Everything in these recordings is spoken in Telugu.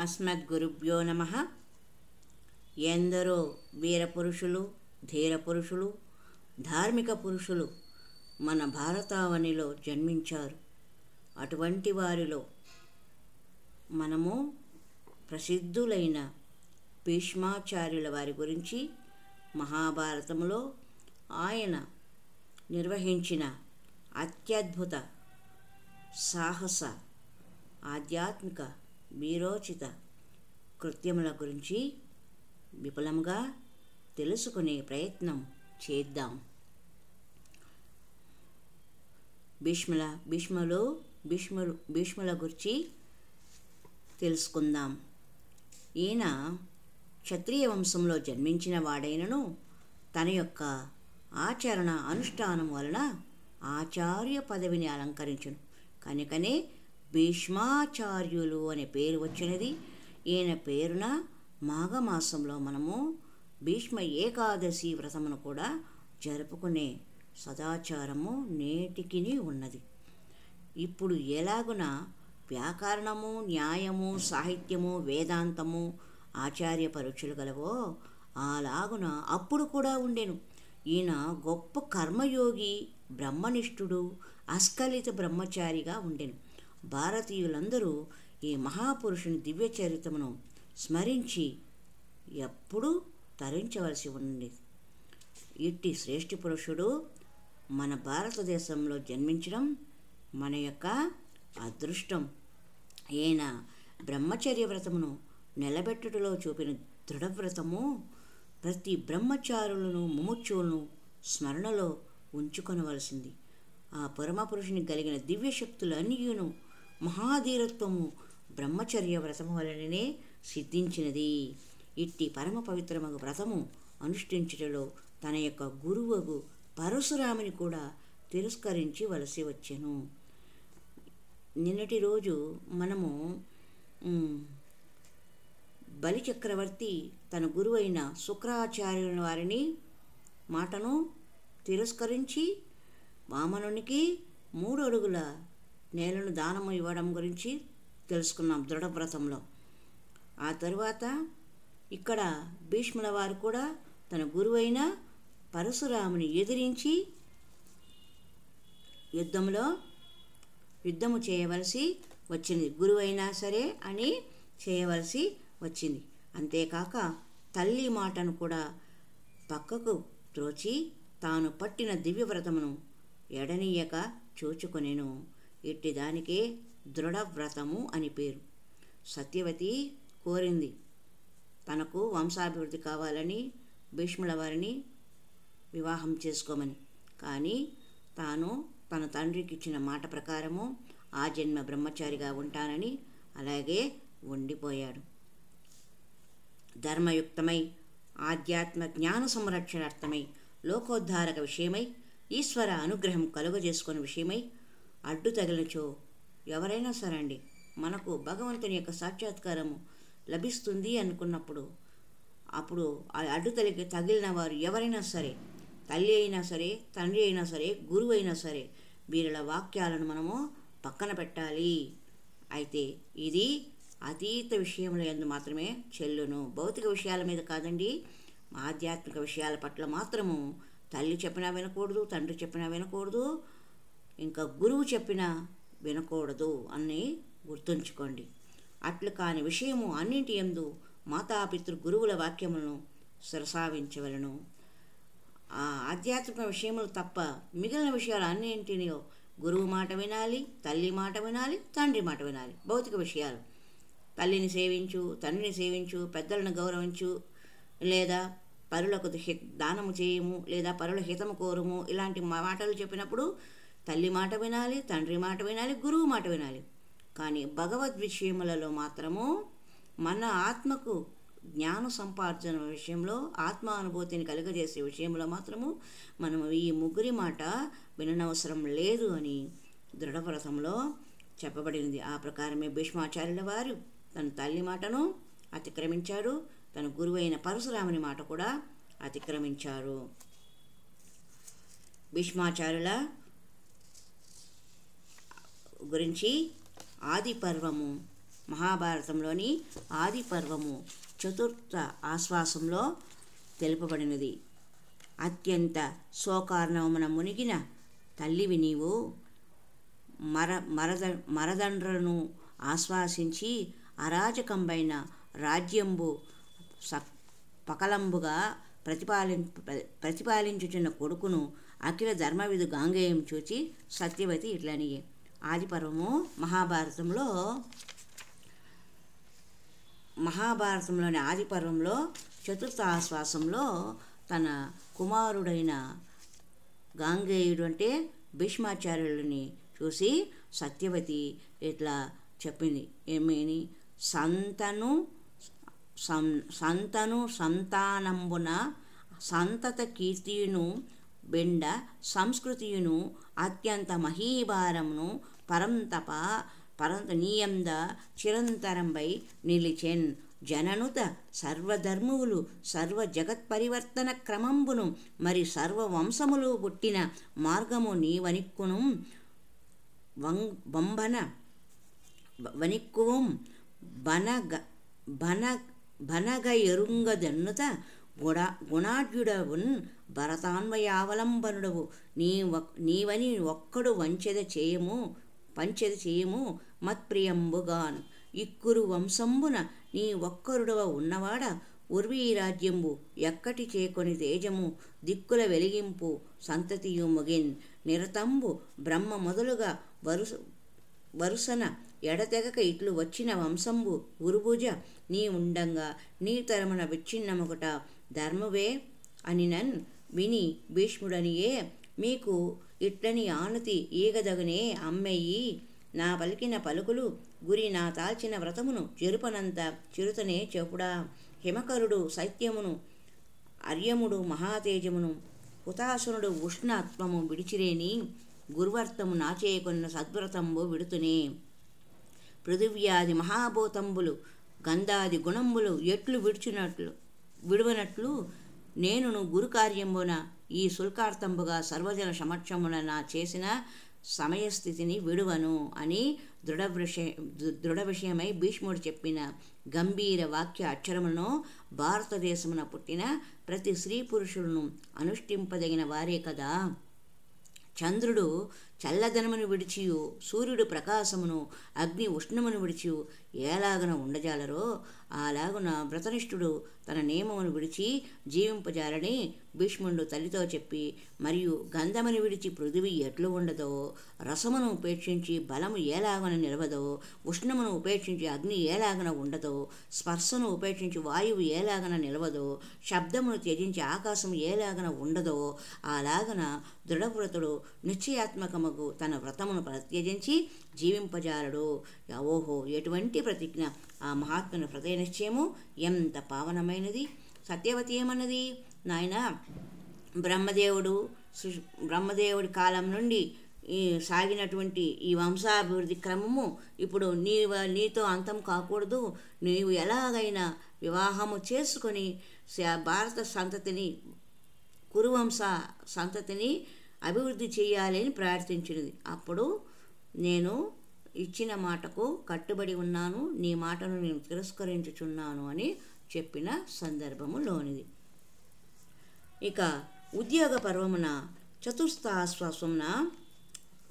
అస్మద్గురుభ్యో నమః. ఎందరో వీరపురుషులు, ధీరపురుషులు, ధార్మిక పురుషులు మన భారతావనిలో జన్మించారు. అటువంటి వారిలో మనము ప్రసిద్ధులైన భీష్మాచార్యుల వారి గురించి మహాభారతంలో ఆయన నిర్వహించిన అత్యద్భుత సాహస ఆధ్యాత్మిక వీరోచిత కృత్యముల గురించి విపులంగా తెలుసుకునే ప్రయత్నం చేద్దాం. భీష్ముల గురించి తెలుసుకుందాం. ఈయన క్షత్రియ వంశంలో జన్మించిన వాడైనను తన యొక్క ఆచరణ అనుష్ఠానం వలన ఆచార్య పదవిని అలంకరించును. కనుకనే భీష్మాచార్యులు అనే పేరు వచ్చినది. ఈయన పేరున మాఘమాసంలో మనము భీష్మ ఏకాదశి వ్రతమును కూడా జరుపుకునే సదాచారము నేటికి ఉన్నది. ఇప్పుడు ఎలాగున వ్యాకరణము, న్యాయము, సాహిత్యము, వేదాంతము ఆచార్య పరీక్షలు గలవో అలాగున అప్పుడు కూడా ఉండెను. ఈయన గొప్ప కర్మయోగి, బ్రహ్మనిష్ఠుడు, అస్ఖలిత బ్రహ్మచారిగా ఉండెను. భారతీయులందరూ ఈ మహాపురుషుని దివ్య చరిత్రమును స్మరించి ఎప్పుడూ తరించవలసి ఉంది. ఇట్టి శ్రేష్ఠ పురుషుడు మన భారతదేశంలో జన్మించడం మన యొక్క అదృష్టం. ఈయన బ్రహ్మచర్య వ్రతమును నిలబెట్టుటలో చూపిన దృఢవ్రతము ప్రతి బ్రహ్మచారులను, ముముక్షువులను స్మరణలో ఉంచుకొనవలసింది. ఆ పరమపురుషుని కలిగిన దివ్యశక్తులన్నీయును మహాధీరత్వము బ్రహ్మచర్య వ్రతము వలననే సిద్ధించినది. ఇట్టి పరమ పవిత్రమగు వ్రతము అనుష్ఠించుటలో తన యొక్క గురువుగు పరశురాముని కూడా తిరస్కరించి వలసి వచ్చెను. నిన్నటి రోజు మనము బలిచక్రవర్తి తన గురువైన శుక్రాచార్యుని వారిని మాటను తిరస్కరించి వామనునికి 3 అడుగుల నేలను దానము ఇవ్వడం గురించి తెలుసుకున్నాం దృఢవ్రతంలో. ఆ తరువాత ఇక్కడ భీష్ముల వారు కూడా తన గురువైన పరశురాముని ఎదిరించి యుద్ధము చేయవలసి వచ్చింది. గురువైనా సరే అని చేయవలసి వచ్చింది. అంతేకాక తల్లి మాటను కూడా పక్కకు త్రోచి తాను పట్టిన దివ్యవ్రతమును ఎడనీయక చూచుకొనెను. ఇట్టి దానికే దృఢవ్రతము అని పేరు. సత్యవతి కోరింది తనకు వంశాభివృద్ధి కావాలని, భీష్ముల వారిని వివాహం చేసుకోమని. కానీ తాను తన తండ్రికి ఇచ్చిన మాట ప్రకారము ఆ జన్మ బ్రహ్మచారిగా ఉంటానని అలాగే ఉండిపోయాడు. ధర్మయుక్తమై ఆధ్యాత్మ జ్ఞాన సంరక్షణార్థమై లోకోద్ధారక విషయమై ఈశ్వర అనుగ్రహం కలుగజేసుకునే విషయమై అడ్డు తగిలినచో ఎవరైనా సరే మనకు భగవంతుని యొక్క సాక్షాత్కారము లభిస్తుంది అనుకున్నప్పుడు అప్పుడు ఆ అడ్డు తగిలిన వారు ఎవరైనా సరే, తల్లి అయినా సరే, తండ్రి అయినా సరే, గురువు అయినా సరే, వీళ్ళ వాక్యాలను మనము పక్కన పెట్టాలి. అయితే ఇది అతీత విషయముల యందు మాత్రమే చెల్లును. భౌతిక విషయాల మీద కాదండి. ఆధ్యాత్మిక విషయాల పట్ల మాత్రము తల్లి చెప్పినా వినకూడదు, తండ్రి చెప్పినా వినకూడదు, ఇంకా గురువు చెప్పినా వినకూడదు అని గుర్తుంచుకోండి. అట్లు కాని విషయము అన్నింటి యందు మాతాపితృ గురువుల వాక్యములను శిరసావించవలను. ఆ ఆధ్యాత్మిక విషయములు తప్ప మిగిలిన విషయాలు అన్నింటినీ గురువు మాట వినాలి, తల్లి మాట వినాలి, తండ్రి మాట వినాలి. భౌతిక విషయాలు తల్లిని సేవించు, తండ్రిని సేవించు, పెద్దలను గౌరవించు, లేదా పరులకు దానము చేయము, లేదా పరుల హితము కోరుము, ఇలాంటి మాటలు చెప్పినప్పుడు తల్లి మాట వినాలి, తండ్రి మాట వినాలి, గురువు మాట వినాలి. కానీ భగవద్ విషయములలో మాత్రము మన ఆత్మకు జ్ఞాన సంపార్జన విషయంలో, ఆత్మానుభూతిని కలుగజేసే విషయంలో మాత్రము మనము ఈ ముగ్గురి మాట విననవసరం లేదు అని దృఢవ్రతంలో చెప్పబడింది. ఆ ప్రకారమే భీష్మాచార్యుల వారు తన తల్లి మాటను అతిక్రమించాడు, తన గురువైన పరశురాముని మాట కూడా అతిక్రమించారు. భీష్మాచార్యుల గురించి ఆది పర్వము మహాభారతంలోని ఆది పర్వము చతుర్థ ఆశ్వాసంలో తెలుపబడినది. అత్యంత శోకార్ణవమున మునిగిన తల్లివి నీవు మరదండ్రులను ఆశ్వాసించి అరాజకంబైన రాజ్యంబు పకలంబుగా ప్రతిపాలించుచున్న కొడుకును అఖిల ధర్మవిధు గాంగేయం చూచి సత్యవతి ఇట్లనియే. ఆదిపర్వము మహాభారతంలోని ఆదిపర్వంలో చతుర్థ ఆశ్వాసంలో తన కుమారుడైన గాంగేయుడు అంటే భీష్మాచార్యులని చూసి సత్యవతి ఇట్లా చెప్పింది. ఏమని? సంతానంబున సంతత కీర్తియును బెండ సంస్కృతియును అత్యంత మహీభారమును పరంతప నీయంద చిరంతరంపై నిలిచెన్. జననుత సర్వధర్మువులు సర్వ జగత్ పరివర్తన క్రమంబును మరి సర్వ వంశములు పుట్టిన మార్గము నీవనిక్కును వనిక్కువం బనగ ఎరుంగదన్నుత గుణాఢ్యుడవున్ భరతాన్వయావలంబనుడవు నీవని ఒక్కడు పంచెద చేయము మత్ప్రియంబుగాన్. ఇక్కురు వంశంబున నీ ఒక్కరుడవ ఉన్నవాడ ఉర్వీరాజ్యంబు ఎక్కటి చేకొని తేజము దిక్కుల వెలిగింపు సంతతియు మొగిన్. నిరతంబు బ్రహ్మ మొదలుగా వరుసన ఎడతెగక ఇట్లు వచ్చిన వంశంబు ఉరుభుజ నీ ఉండంగా నీ తరమున విచ్ఛిన్నముకట ధర్మవే అనినన్ విని భీష్ముడనియే. మీకు ఇట్లని ఆనతి ఈగదగునే అమ్మెయ్యి. నా పలికిన పలుకులు గురి నా తాల్చిన వ్రతమును చెరుపనంత చిరుతనే చెప్పుడా. హిమకరుడు శైత్యమును అర్యముడు మహాతేజమును హుతాసునుడు ఉష్ణత్వము విడిచిరేని గురువర్తము నాచేకొన్న సద్వ్రతంబు విడుతునే. పృథివ్యాది మహాభూతంబులు గంధాది గుణంబులు ఎట్లు విడువనట్లు నేనును గురు కార్యంబున ఈ శుల్కార్థంబుగా సర్వజన సమక్షమున నా చేసిన సమయస్థితిని విడువను అని దృఢ విషయమై భీష్ముడు చెప్పిన గంభీర వాక్య అక్షరములను భారతదేశమున పుట్టిన ప్రతి స్త్రీ పురుషులను అనుష్ఠింపదగిన వారే కదా. చంద్రుడు చల్లదనమును విడిచియు సూర్యుడు ప్రకాశమును అగ్ని ఉష్ణమును విడిచియు ఏలాగన ఉండజాలరో అలాగున వ్రతనిష్ఠుడు తన నియమమును విడిచి జీవింపజాలని భీష్ముడు తల్లితో చెప్పి, మరియు గంధమును విడిచి పృథివీ ఎట్లు ఉండదో, రసమును ఉపేక్షించి బలము ఏలాగన నిలవదో, ఉష్ణమును ఉపేక్షించి అగ్ని ఏలాగన ఉండదో, స్పర్శను ఉపేక్షించి వాయువు ఏలాగన నిలవదో, శబ్దమును త్యజించి ఆకాశం ఏలాగన ఉండదో అలాగన దృఢవ్రతుడు నిశ్చయాత్మకముకు తన వ్రతమును ప్రత్యజించి జీవింపజాలడు. ఓహో, ఎటువంటి ప్రతిజ్ఞ! ఆ మహాత్ముని హృదయ నిశ్చయము ఎంత పావనమైనది! సత్యవతి ఏమన్నది? నాయన, బ్రహ్మదేవుడి కాలం నుండి సాగినటువంటి ఈ వంశాభివృద్ధి క్రమము ఇప్పుడు నీతో అంతం కాకూడదు. నీవు ఎలాగైనా వివాహము చేసుకొని భారత సంతతిని, కురువంశ సంతతిని అభివృద్ధి చేయాలని ప్రార్థించినది. అప్పుడు నేను ఇచ్చిన మాటకు కట్టుబడి ఉన్నాను, నీ మాటను నేను తిరస్కరించుచున్నాను అని చెప్పిన సందర్భములోనిది. ఇక ఉద్యోగ పర్వమున చతుర్థ ఆశ్వాసమున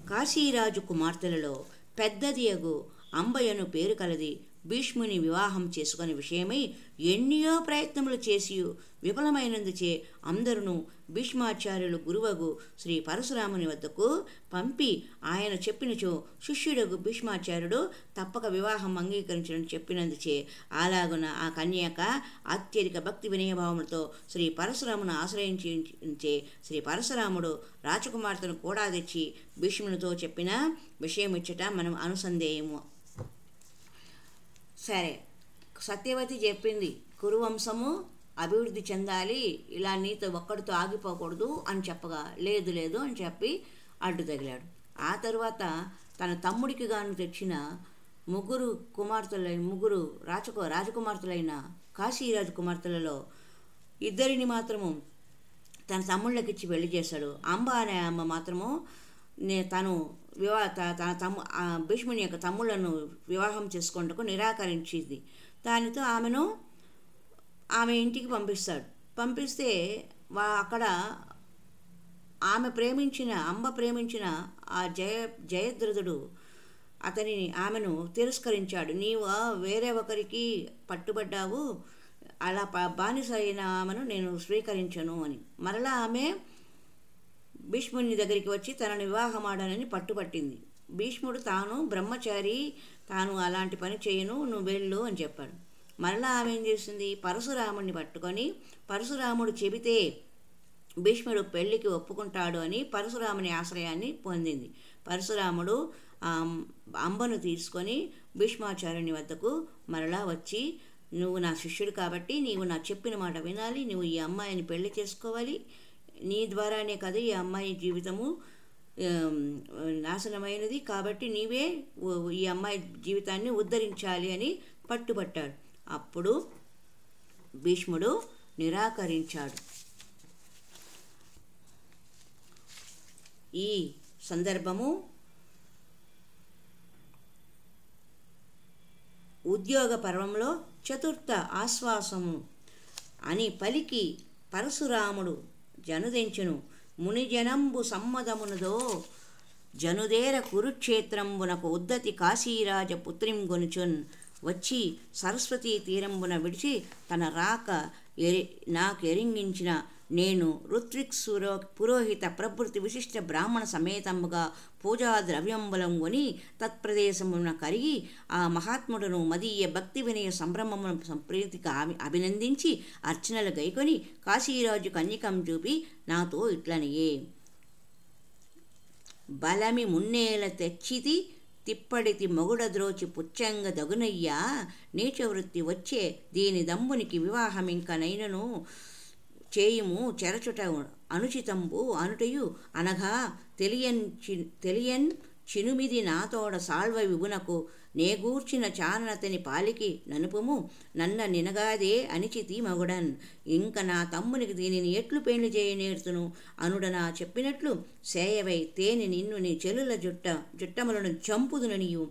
కాశీరాజు కుమార్తెలలో పెద్దదియగు అంబయ్యను పేరు కలది భీష్ముని వివాహం చేసుకునే విషయమై ఎన్నో ప్రయత్నములు చేసి విఫలమైనందుచే అందరూ భీష్మాచార్యులు గురువగు శ్రీ పరశురాముని వద్దకు పంపి ఆయన చెప్పినచో శిష్యుడగు భీష్మాచార్యుడు తప్పక వివాహం అంగీకరించడం చెప్పినందుచే అలాగున ఆ కన్యక అత్యధిక భక్తి వినయభావములతో శ్రీ పరశురామును ఆశ్రయించే శ్రీ పరశురాముడు రాజకుమార్తెను కూడా తెచ్చి భీష్మునితో చెప్పిన విషయం ఇచ్చట మనం అనుసందేయము. సరే, సత్యవతి చెప్పింది కురువంశము అభివృద్ధి చెందాలి, ఇలా నీతో ఒక్కడితో ఆగిపోకూడదు అని చెప్పగా లేదు లేదు అని చెప్పి అడ్డు తగిలాడు. ఆ తరువాత తన తమ్ముడికి గాను తెచ్చిన ముగ్గురు రాజకుమార్తెలైన కాశీరాజు కుమార్తెలలో ఇద్దరిని మాత్రము తన తమ్ముళ్ళకిచ్చి పెళ్లి చేశాడు. అంబ అనే అమ్మ మాత్రము తను తన భీష్ముని యొక్క తమ్ముళ్లను వివాహం చేసుకుంటకు నిరాకరించింది. దానితో ఆమె ఇంటికి పంపిస్తే అక్కడ అంబ ప్రేమించిన ఆ జయద్రథుడు ఆమెను తిరస్కరించాడు. నీవు వేరే ఒకరికి పట్టుబడ్డావు, అలా బానిస అయిన ఆమెను నేను స్వీకరించను అని. మరలా ఆమె భీష్ముని దగ్గరికి వచ్చి తనను వివాహమాడానని పట్టుబట్టింది. భీష్ముడు తాను బ్రహ్మచారి, తాను అలాంటి పని చేయను, నువ్వు వెళ్ళు అని చెప్పాడు. మరలా ఆమె ఏం చేసింది, పరశురాముడిని పట్టుకొని పరశురాముడు చెబితే భీష్ముడు పెళ్లికి ఒప్పుకుంటాడు అని పరశురాముని ఆశ్రయాన్ని పొందింది. పరశురాముడు అంబను తీసుకొని భీష్మాచార్యుని వద్దకు మరలా వచ్చి, నువ్వు నా శిష్యుడు కాబట్టి నీవు నా చెప్పిన మాట వినాలి, నువ్వు ఈ అమ్మాయిని పెళ్లి చేసుకోవాలి, నీ ద్వారానే కదా ఈ అమ్మాయి జీవితము నాశనమైనది, కాబట్టి నీవే ఈ అమ్మాయి జీవితాన్ని ఉద్ధరించాలి అని పట్టుబట్టాడు. అప్పుడు భీష్ముడు నిరాకరించాడు. ఈ సందర్భము ఉద్యోగ పర్వంలో చతుర్థ ఆశ్వాసము అని పలికి పరశురాముడు జనుదెంచును మునిజనంబు సమ్మదమునదో జనుదేర కురుక్షేత్రంబునకు ఉద్దతి కాశీరాజ పుత్రిం గొనుచున్ వచ్చి సరస్వతీ తీరంబున విడిచి తన రాక నాకెరింగించిన నేను ఋత్విక్సుర పురోహిత ప్రభృతి విశిష్ట బ్రాహ్మణ సమేతముగా పూజా ద్రవ్యంబులం కొని తత్ప్రదేశమున కరిగి ఆ మహాత్ముడును మదీయ భక్తి వినయ సంభ్రమమును సంప్రీతిగా అభినందించి అర్చనలు గైకొని కాశీరాజు కన్యకం చూపి నాతో ఇట్లనియే, బలమి మున్నేల తెచ్చితి తిప్పడితి మొగుడద్రోచి పుచ్చంగ దగునయ్యా, నీచవృత్తి వచ్చే దీని దమ్మునికి వివాహమింక నైనను చేయుము చెరచుట అనుచితంబు అనుటయు అనగా తెలియన్ చినుమిది నాతోడ సాల్వ విగునకు నేగూర్చిన చానతని పాలికి ననుపుము నన్న నినగాదే అనిచితి మగుడన్, ఇంక నా తమ్మునికి దీనిని ఎట్లు పెళ్లి చేయనేర్తును అనుడనా చెప్పినట్లు సేయవై తేని నిన్ను నీ చెలుల జుట్టములను చంపుదుననియు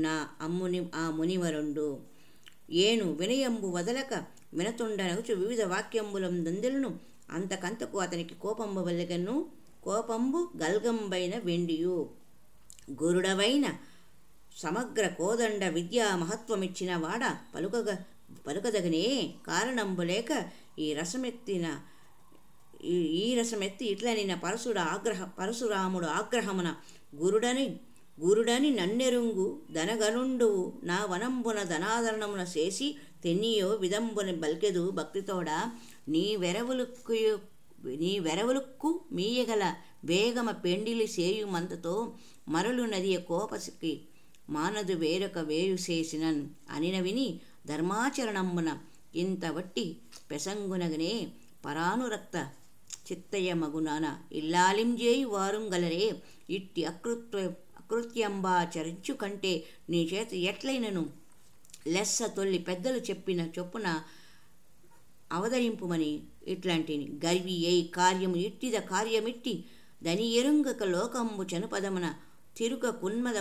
నా ఆ మునివరుండు. ఏను వినయంబు వదలక వినతుండనగుచు వివిధ వాక్యంబులం దందెలను అంతకంతకు అతనికి కోపంబు గల్గంబైన వెండియు గురుడవైన సమగ్ర కోదండ విద్యా మహత్వమిచ్చిన వాడ పలుకదగనే కారణంబు లేక ఈ రసమెత్తి ఇట్లనిన పరశురాముడు ఆగ్రహమున గురుడని నన్నెరుంగు ధనగనుండువు నా వనంబున ధనాదరణమున చేసి తెన్నియో విదంబున బల్కెదు భక్తితోడ నీ వెరవులుక్కు మీయగల వేగమ పెండిలి సేయుమంతతో మరలు నదియ కోపసికి మానదు వేరొక వేయు చేసినన్ అనిన విని ధర్మాచరణంబున ఇంత వట్టి పెసంగునగనే పరానురక్త చిత్తయ్య మగునాన ఇల్లాలింజేయు వారుంగలరే ఇట్టి అకృత్యంబా చరించు కంటే నీ చేత ఎట్లయినను లెస్స తొల్లి పెద్దలు చెప్పిన చొప్పున అవతరింపుమని ఇట్లాంటిని గర్వి అయి కార్యము ఇట్టిద కార్యమిట్టి దని ఎరుంగక లోకంబు చనుపదమున తిరుక కున్మద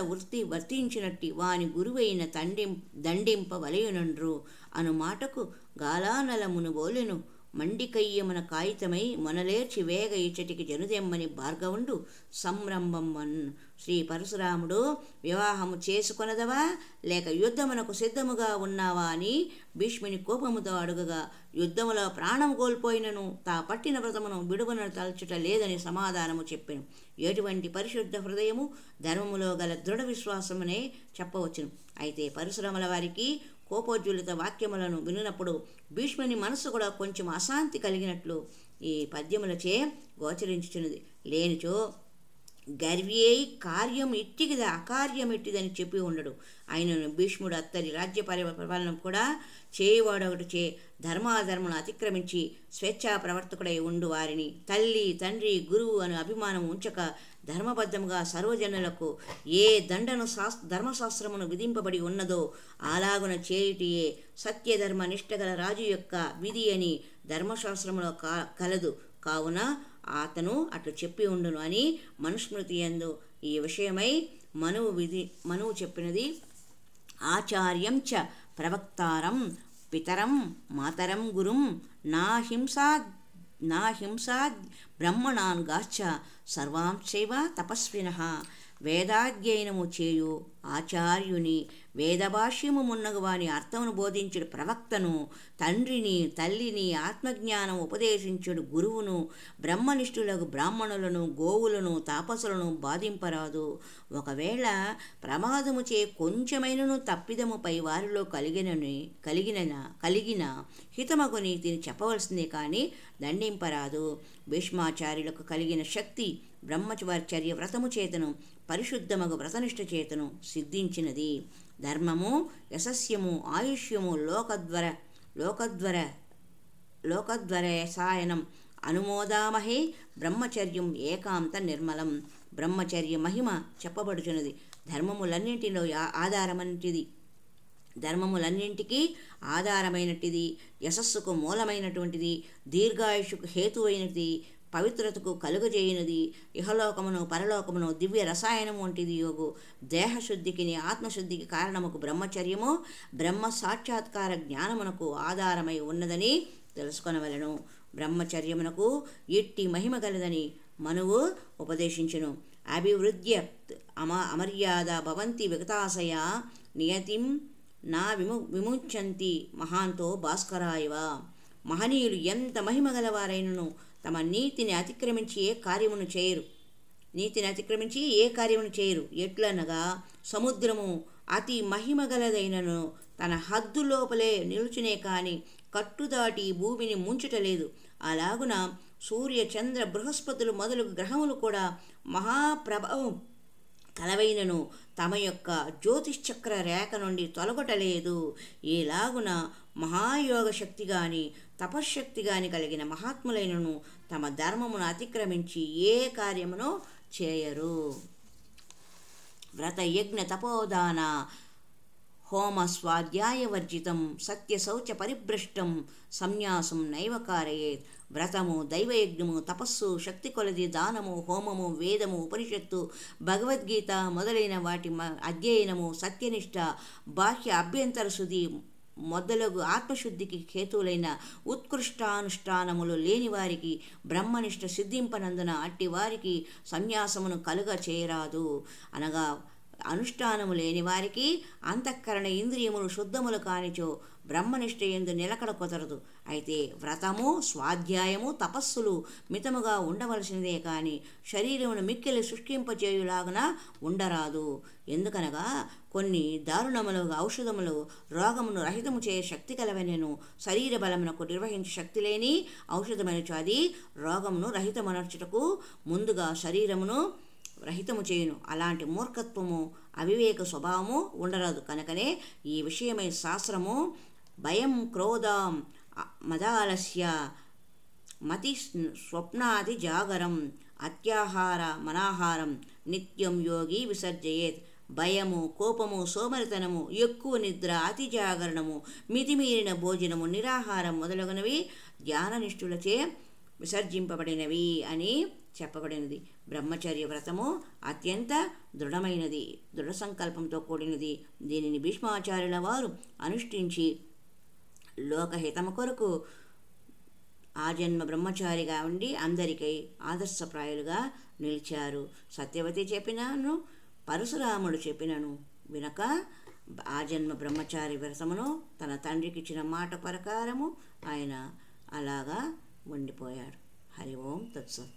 వర్తించినట్టి వాని గురువైన దండింప వలయునండ్రు అను మాటకు గాలానలమును బోలెను మండికయ్యమున కాగితమై మొనలేర్చి వేగ ఇచ్చటికి జనుదెమ్మని భార్గవుండు సంరంభమ్మన్. శ్రీ పరశురాముడు వివాహము చేసుకొనదవా లేక యుద్ధమునకు సిద్ధముగా ఉన్నావా అని భీష్ముని కోపముతో అడుగగా యుద్ధములో ప్రాణము కోల్పోయినను తా పట్టిన వ్రతమును విడువన తలచుట లేదని సమాధానము చెప్పెను. ఎటువంటి పరిశుద్ధ హృదయము ధర్మములో గల దృఢ విశ్వాసమునే చెప్పవచ్చును. అయితే పరశురాముల వారికి కోపోజ్వలిత వాక్యములను వినినప్పుడు భీష్ముని మనస్సు కూడా కొంచెం అశాంతి కలిగినట్లు ఈ పద్యములచే గోచరించుచున్నది. లేనిచో గర్వి అయి కార్యం ఇట్టికిదా అకార్యం ఇట్టిదని చెప్పి ఉండడు. ఆయనను భీష్ముడు అత్తడి రాజ్య పరిపాలన కూడా చేయువాడొకటి చే ధర్మాధర్మను అతిక్రమించి స్వేచ్ఛా ప్రవర్తకుడై ఉండు వారిని తల్లి తండ్రి గురువు అను అభిమానం ఉంచక ధర్మబద్ధముగా సర్వజనులకు ఏ దండను ధర్మశాస్త్రమును విధింపబడి ఉన్నదో అలాగున చేయుటియే సత్యధర్మ నిష్టగల రాజు యొక్క విధి అని ధర్మశాస్త్రములో కలదు. కావున అతను అట్లు చెప్పి ఉండును అని మనుస్మృతి యందు ఈ విషయమై మనువు చెప్పినది ఆచార్యం చ ప్రవక్తారం పితరం మాతరం గురుం నా హింసాద్ బ్రహ్మణాన్ గాశ్చ సర్వాంశైవ తపస్వినః. వేదాధ్యయనము చేయు ఆచార్యుని, వేదభాష్యము మున్నగు వాని అర్థమును బోధించుడు ప్రవక్తను, తండ్రిని తల్లిని ఆత్మజ్ఞానం ఉపదేశించుడు గురువును, బ్రహ్మనిష్ఠులకు బ్రాహ్మణులను గోవులను తాపసులను బాధింపరాదు. ఒకవేళ ప్రమాదము చే కొంచెమైనను తప్పిదముపై వారిలో కలిగిన హితమగు నీతిని చెప్పవలసిందే కానీ దండింపరాదు. భీష్మాచార్యులకు కలిగిన శక్తి బ్రహ్మచర్య వ్రతము చేతను పరిశుద్ధమగు వ్రతనిష్ఠ చేతను సిద్ధించినది. ధర్మము యశస్యము ఆయుష్యము లోకద్వరసాయనం అనుమోదామహే. బ్రహ్మచర్యం ఏకాంత నిర్మలం. బ్రహ్మచర్య మహిమ చెప్పబడుచున్నది. ధర్మములన్నింటికీ ఆధారమైనటిది, యశస్సుకు మూలమైనటువంటిది, దీర్ఘాయుషుకు హేతువైనది, పవిత్రతకు కలుగజేయునది, ఇహలోకమును పరలోకమును దివ్య రసాయనం వంటిది యోగు. దేహశుద్ధికి ఆత్మశుద్ధికి కారణముకు బ్రహ్మచర్యము బ్రహ్మ సాక్షాత్కార జ్ఞానమునకు ఆధారమై ఉన్నదని తెలుసుకొనవలెను. బ్రహ్మచర్యమునకు ఇట్టి మహిమ గలదని మనువు ఉపదేశించును. అభివృద్ధ్య అమర్యాద భవంతి విగతాశయ నియతిం నా విముంచంతి మహాంతో భాస్కరాయవ. మహనీయులు ఎంత మహిమ గలవారైనను తమ నీతిని అతిక్రమించి ఏ కార్యమును చేయరు. ఎట్లనగా సముద్రము అతి మహిమగలదైనను తన హద్దు లోపలే నిలుచునే కాని కట్టుదాటి భూమిని ముంచుటలేదు. అలాగున సూర్య చంద్ర బృహస్పతులు మొదలగు గ్రహములు కూడా మహాప్రభావం కలవైనను తమ యొక్క జ్యోతిశ్చక్ర రేఖ నుండి తొలగొటలేదు. ఈలాగున మహాయోగ శక్తి గాని తపశ్శక్తి గాని కలిగిన మహాత్ములైనను తమ ధర్మమును అతిక్రమించి ఏ కార్యమును చేయరు. వ్రత యజ్ఞ తపోదాన హోమ స్వాధ్యాయవర్జితం సత్యశౌచ పరిభ్రష్టం సన్యాసం నైవ కారయేత్. వ్రతము, దైవయజ్ఞము, తపస్సు, శక్తి కొలది దానము, హోమము, వేదము, ఉపనిషత్తు, భగవద్గీత మొదలైన వాటి అధ్యయనము, సత్యనిష్ట, బాహ్య అభ్యంతర శుద్ధి మొదలగు ఆత్మశుద్ధికి హేతువులైన ఉత్కృష్టానుష్ఠానములు లేని వారికి బ్రహ్మనిష్ట సిద్ధింపనందున అట్టి వారికి సన్యాసమును కలుగ చేయరాదు. అనగా అనుష్ఠానము లేని వారికి అంతఃకరణ ఇంద్రియములు శుద్ధములు కానిచో బ్రహ్మనిష్ట యందు నిలకడ కుదరదు. అయితే వ్రతము, స్వాధ్యాయము, తపస్సులు మితముగా ఉండవలసినదే కాని శరీరమును మిక్కిలి శుష్కింపచేయులాగున ఉండరాదు. ఎందుకనగా కొన్ని దారుణములు ఔషధములు రోగమును రహితము చేయ శక్తి కలవనెను. శరీర బలమునకు నిర్వహించే శక్తి లేని ఔషధమనచు అది రోగమును రహితమనర్చుటకు ముందుగా శరీరమును రహితము చేయును. అలాంటి మూర్ఖత్వము అవివేక స్వభావము ఉండరాదు. కనుకనే ఈ విషయమై శాస్త్రము భయం క్రోధం మదాలస్య మతి స్వప్నాది జాగరం అత్యాహార మనాహారం నిత్యం యోగి విసర్జయేత్. భయము, కోపము, సోమరితనము, ఎక్కువ నిద్ర, అతి జాగరణము, మితిమీరిన భోజనము, నిరాహారం మొదలగునవి ధ్యాననిష్ఠులచే విసర్జింపబడినవి అని చెప్పబడినది. బ్రహ్మచర్య వ్రతము అత్యంత దృఢమైనది, దృఢ సంకల్పంతో కూడినది. దీనిని భీష్మాచార్యుల వారు అనుష్ఠించి లోకహితము కొరకు ఆజన్మ బ్రహ్మచారిగా ఉండి అందరికీ ఆదర్శప్రాయులుగా నిలిచారు. సత్యవతి చెప్పినను, పరశురాముడు చెప్పినను వినక ఆజన్మ బ్రహ్మచారి వ్రతమును తన తండ్రికి ఇచ్చిన మాట ప్రకారము ఆయన అలాగా ఉండిపోయాడు. హరి ఓం తత్సత్.